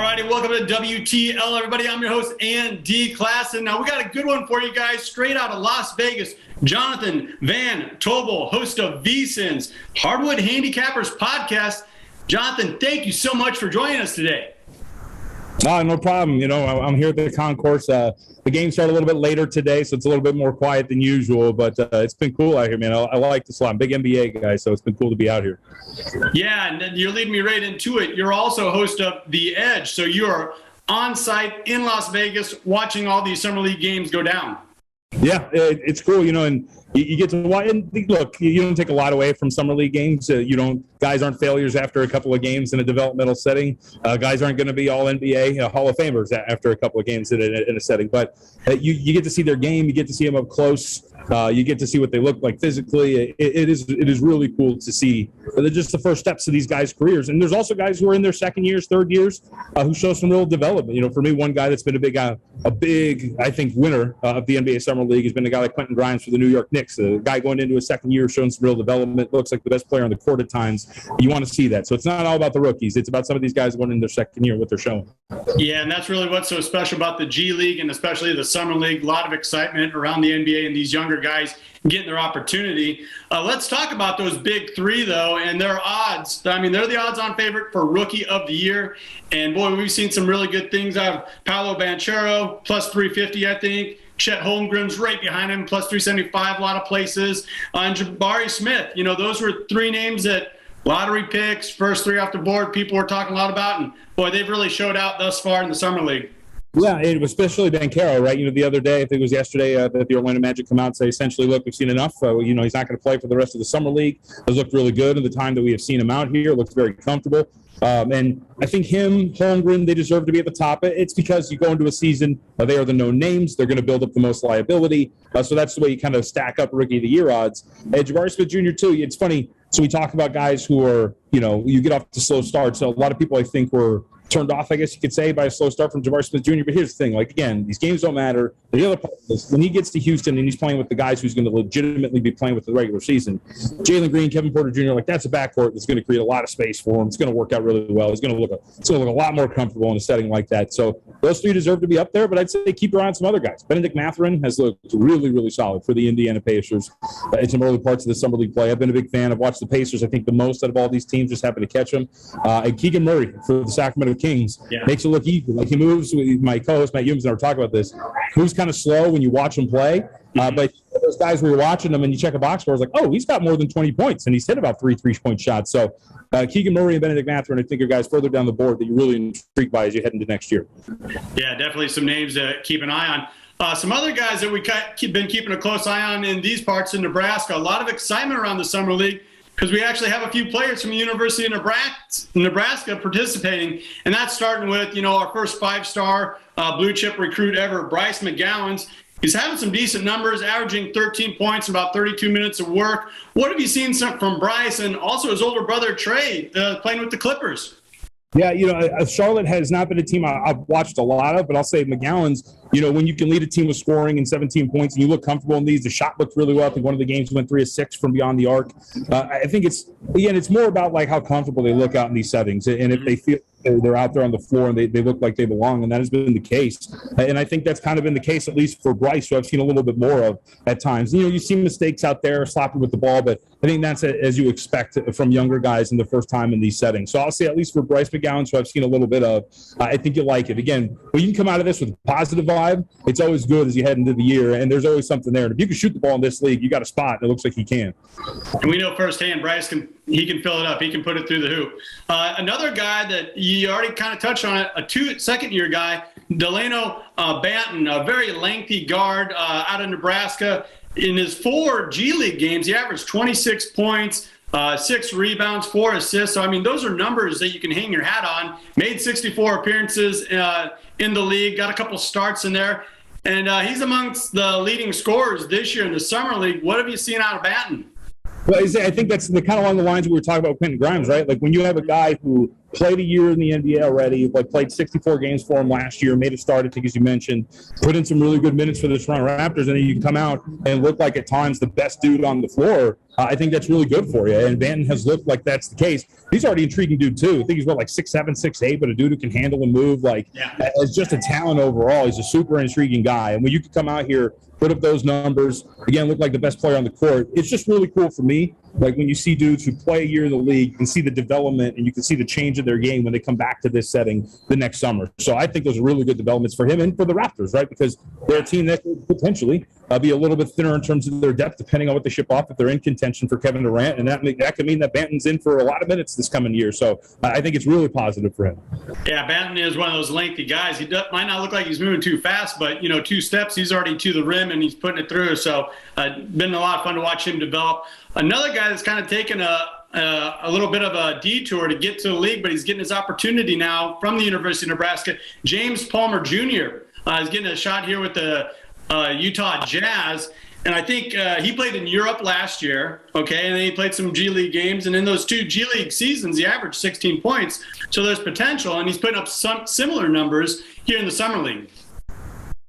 righty, welcome to WTL, everybody. I'm your host, Andy Klassen. Now, we got a good one for you guys, straight out of Las Vegas. Jonathan Van Tobel, host of VSiN's Hardwood Handicappers podcast. Jonathan, thank you so much for joining us today. No problem. I'm here at the concourse. The game started a little bit later today, so it's a little bit more quiet than usual, but it's been cool out here, man. I like this a lot. I'm a big NBA guy, so it's been cool to be out here. Yeah, and you're leading me right into it. You're also host of The Edge, so you're on site in Las Vegas watching all these Summer League games go down. Yeah, it's cool, and you get to watch. And look, you don't take a lot away from Summer League games. Guys aren't failures after a couple of games in a developmental setting. Guys aren't going to be all NBA Hall of Famers after a couple of games in a setting. But you get to see their game. You get to see them up close. You get to see what they look like physically. It is really cool to see just the first steps of these guys' careers. And there's also guys who are in their second years, third years, who show some real development. For me, one guy that's been a big, I think, winner of the NBA Summer League has been a guy like Quentin Grimes for the New York Knicks. A guy going into his second year showing some real development. Looks like the best player on the court at times. You want to see that. So it's not all about the rookies. It's about some of these guys going in their second year, what they're showing. Yeah, and that's really what's so special about the G League and especially the Summer League. A lot of excitement around the NBA and these younger guys getting their opportunity. Let's talk about those big three, though, and their odds. I mean, they're the odds-on favorite for Rookie of the Year. And, boy, we've seen some really good things out of Paolo Banchero, plus 350, I think. Chet Holgrim's right behind him, plus 375, a lot of places. And Jabari Smith, those were three names that lottery picks, first three off the board, people were talking a lot about. And, boy, they've really showed out thus far in the Summer League. Yeah, it was especially Banchero, right? The other day, I think it was yesterday, that the Orlando Magic come out and say, essentially, look, we've seen enough. He's not going to play for the rest of the Summer League. Has looked really good in the time that we have seen him out here. Looks very comfortable. And I think him, Holgrim, they deserve to be at the top. It's because you go into a season, they are the known names. They're going to build up the most liability. So that's the way you kind of stack up Rookie of the Year odds. And Jabari Smith Jr., too, it's funny. So we talk about guys who are, you get off to slow starts. So a lot of people, I think, were turned off, I guess you could say, by a slow start from Jabari Smith Jr. But here's the thing, again, these games don't matter. The other part is when he gets to Houston and he's playing with the guys who's going to legitimately be playing with the regular season, Jalen Green, Kevin Porter Jr., that's a backcourt that's going to create a lot of space for him. It's going to work out really well. It's going to look a lot more comfortable in a setting like that. So those three deserve to be up there, but I'd say keep your eye on some other guys. Benedict Mathurin has looked really, really solid for the Indiana Pacers in some early parts of the Summer League play. I've been a big fan. I've watched the Pacers, I think, the most out of all these teams, just happened to catch them. And Keegan Murray for the Sacramento Kings. Yeah. Makes it look easy. He moves. My co-host Matt Humes and I were talking about this. Moves kind of slow when you watch him play, but those guys where you're watching them and you check a box score, it's like, oh, he's got more than 20 points and he's hit about 3 3-point shots. So Keegan Murray and Benedict Mathurin, I think, are guys further down the board that you're really intrigued by as you head into next year. Yeah, definitely some names to keep an eye on. Some other guys that we've been keeping a close eye on in these parts in Nebraska. A lot of excitement around the Summer League, because we actually have a few players from the University of Nebraska participating, and that's starting with, our first five-star blue chip recruit ever, Bryce McGowens. He's having some decent numbers, averaging 13 points in about 32 minutes of work. What have you seen from Bryce and also his older brother, Trey, playing with the Clippers? Yeah, Charlotte has not been a team I've watched a lot of, but I'll say McGowens, when you can lead a team with scoring and 17 points and you look comfortable in these, the shot looked really well. I think one of the games went 3 of 6 from beyond the arc. I think it's more about how comfortable they look out in these settings. And if they feel they're out there on the floor and they look like they belong, and that has been the case. And I think that's kind of been the case, at least for Bryce, who I've seen a little bit more of at times. You see mistakes out there, sloppy with the ball, but I think that's as you expect from younger guys in the first time in these settings. So I'll say, at least for Bryce McGowens, who I've seen a little bit of, I think you like it. Again, when you can come out of this with a positive vibe, it's always good as you head into the year, and there's always something there. And if you can shoot the ball in this league, you got a spot, and it looks like he can. And we know firsthand Bryce can fill it up. He can put it through the hoop. Another guy that you already kind of touched on it, a second-year guy, Delano Banton, a very lengthy guard out of Nebraska. In his 4 G League games, he averaged 26 points, 6 rebounds, 4 assists. So, those are numbers that you can hang your hat on. Made 64 appearances in the league, got a couple starts in there. And he's amongst the leading scorers this year in the Summer League. What have you seen out of Banton? Well, I think that's kind of along the lines we were talking about with Quentin Grimes, right? When you have a guy who played a year in the NBA already, like played 64 games for him last year, made a start, I think, as you mentioned, put in some really good minutes for the Toronto Raptors, and then you can come out and look like at times the best dude on the floor. I think that's really good for you, and Banton has looked like that's the case. He's already an intriguing dude, too. I think he's, like 6'7", 6'8", but a dude who can handle and move. Like, as just a talent overall, he's a super intriguing guy. And when you can come out here, put up those numbers, again, look like the best player on the court, it's just really cool for me. Like when you see dudes who play a year in the league, you can see the development and you can see the change in their game when they come back to this setting the next summer. So I think those are really good developments for him and for the Raptors, right? Because they're a team that could potentially be a little bit thinner in terms of their depth, depending on what they ship off if they're in contention for Kevin Durant. And that could mean that Banton's in for a lot of minutes this coming year. So I think it's really positive for him. Yeah, Banton is one of those lengthy guys. He might not look like he's moving too fast, but, 2 steps, he's already to the rim and he's putting it through. So been a lot of fun to watch him develop. Another guy that's kind of taken a little bit of a detour to get to the league, but he's getting his opportunity now from the University of Nebraska. James Palmer Jr. Is getting a shot here with the Utah Jazz. And I think he played in Europe last year, okay, and then he played some G League games. And in those 2 G League seasons, he averaged 16 points. So there's potential, and he's putting up some similar numbers here in the Summer League.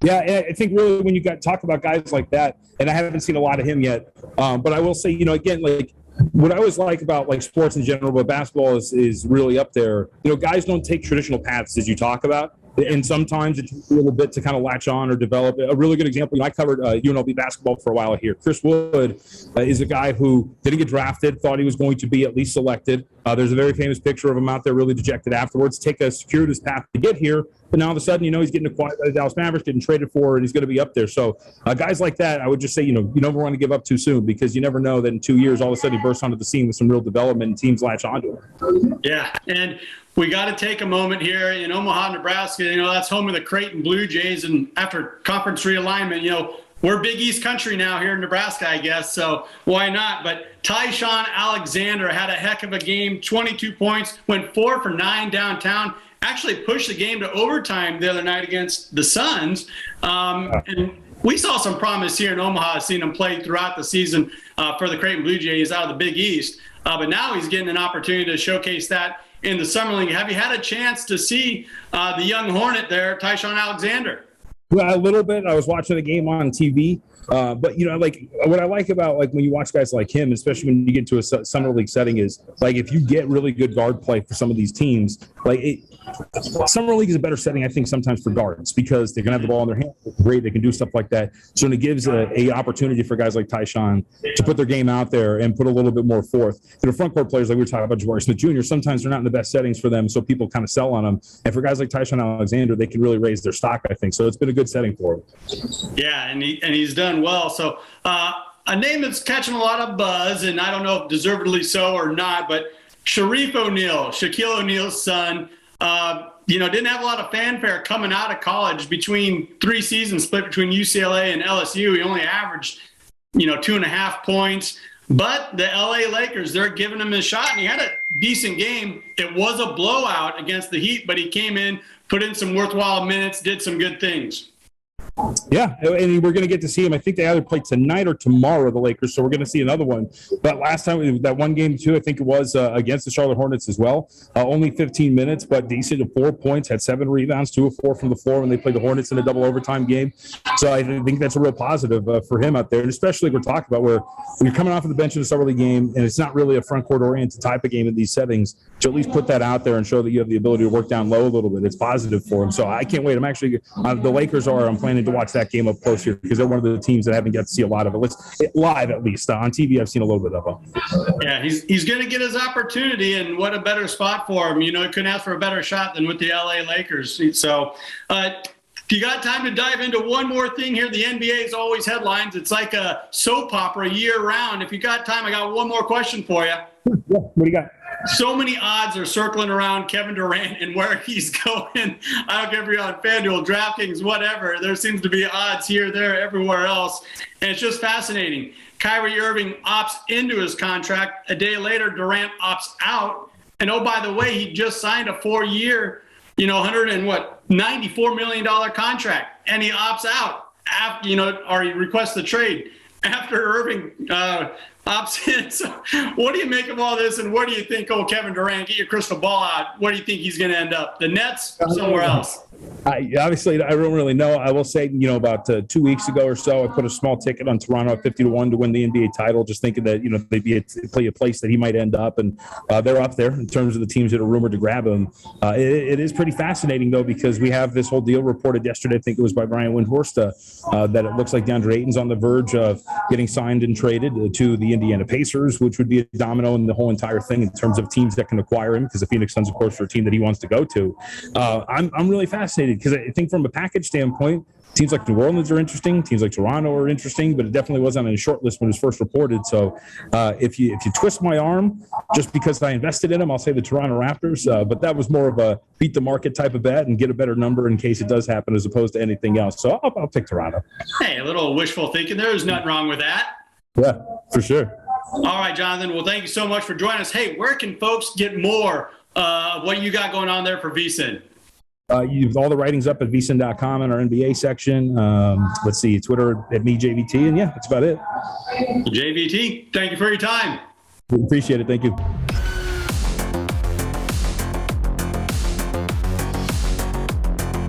Yeah, I think really when you talk about guys like that, and I haven't seen a lot of him yet, but I will say, again, like what I always like about like sports in general, but basketball is really up there. Guys don't take traditional paths as you talk about. And sometimes it takes a little bit to kind of latch on or develop. A really good example, I covered UNLV basketball for a while here. Chris Wood is a guy who didn't get drafted, thought he was going to be at least selected. There's a very famous picture of him out there really dejected afterwards, take a circuitous path to get here. But now all of a sudden, he's getting acquired by the Dallas Mavericks, getting traded for, and he's going to be up there. So guys like that, I would just say, you never want to give up too soon because you never know that in 2 years, all of a sudden he bursts onto the scene with some real development and teams latch onto him. Yeah, and we got to take a moment here in Omaha, Nebraska. That's home of the Creighton Blue Jays, and after conference realignment, we're Big East country now here in Nebraska, I guess, so why not? But Taishan Alexander had a heck of a game, 22 points, went 4 for 9 downtown, actually pushed the game to overtime the other night against the Suns. And we saw some promise here in Omaha, seeing him play throughout the season for the Creighton Blue Jays out of the Big East. But now he's getting an opportunity to showcase that in the Summer League. Have you had a chance to see the young Hornet there, Taishan Alexander? Well, a little bit. I was watching the game on TV. But, like what I like about like when you watch guys like him, especially when you get into a Summer League setting is like if you get really good guard play for some of these teams, Summer League is a better setting, I think, sometimes for guards because they're going to have the ball in their hand. Great. They can do stuff like that. So it gives a opportunity for guys like Taishan to put their game out there and put a little bit more forth. Front court players like we were talking about, Bryce McCowan Jr., sometimes they're not in the best settings for them, so people kind of sell on them. And for guys like Taishan Alexander, they can really raise their stock, I think. So it's been a good setting for him. Yeah, and he's done well. So a name that's catching a lot of buzz, and I don't know if deservedly so or not, but Shaquille O'Neal's son, didn't have a lot of fanfare coming out of college between 3 seasons split between UCLA and LSU. He only averaged, 2.5 points. But the LA Lakers, they're giving him a shot, and he had a decent game. It was a blowout against the Heat, but he came in, put in some worthwhile minutes, did some good things. Yeah, and we're going to get to see him. I think they either play tonight or tomorrow, the Lakers, so we're going to see another one. But last time, that one game, too, I think it was against the Charlotte Hornets as well. Only 15 minutes, but decent at 4 points, had 7 rebounds, 2 of 4 from the floor when they played the Hornets in a double overtime game. So I think that's a real positive for him out there, and especially we're talking about where you're coming off of the bench in a Summer League game, and it's not really a front court-oriented type of game in these settings, to at least put that out there and show that you have the ability to work down low a little bit. It's positive for him. So I can't wait. I'm actually the Lakers I'm planning to watch that game up close here because they're one of the teams that I haven't got to see a lot of it. Live, at least. On TV, I've seen a little bit of them. Yeah, he's going to get his opportunity, and what a better spot for him. He couldn't ask for a better shot than with the LA Lakers. So you got time to dive into one more thing here? The NBA is always headlines. It's like a soap opera year round. If you got time, I got one more question for you. Yeah, what do you got? So many odds are circling around Kevin Durant and where he's going. I don't care if you're on FanDuel, DraftKings, whatever. There seems to be odds here, there, everywhere else. And it's just fascinating. Kyrie Irving opts into his contract. A day later, Durant opts out. And oh, by the way, he just signed a 4-year, $94 million contract. And he opts out after, or he requests the trade after Irving options. What do you make of all this, and where do you think, Kevin Durant, get your crystal ball out, where do you think he's going to end up? The Nets or somewhere else? Obviously, I don't really know. I will say, about 2 weeks ago or so, I put a small ticket on Toronto at 50-1 to win the NBA title, just thinking that, they'd be a place that he might end up. And they're up there in terms of the teams that are rumored to grab him. It is pretty fascinating, though, because we have this whole deal reported yesterday. I think it was by Brian Windhorst, that it looks like DeAndre Ayton's on the verge of getting signed and traded to the Indiana Pacers, which would be a domino in the whole entire thing in terms of teams that can acquire him, because the Phoenix Suns, of course, are a team that he wants to go to. I'm really fascinated because I think from a package standpoint, teams like New Orleans are interesting, teams like Toronto are interesting, but it definitely wasn't on a short list when it was first reported. So if you twist my arm just because I invested in them, I'll say the Toronto Raptors, but that was more of a beat the market type of bet and get a better number in case it does happen as opposed to anything else. So I'll pick Toronto. Hey, a little wishful thinking. There's nothing wrong with that. Yeah, for sure. All right, Jonathan. Well, thank you so much for joining us. Hey, where can folks get more of what you got going on there for VSiN? You've all the writings up at VSiN.com in our NBA section. Let's see, Twitter at MeJVT, and yeah, that's about it. JVT, thank you for your time. Appreciate it. Thank you.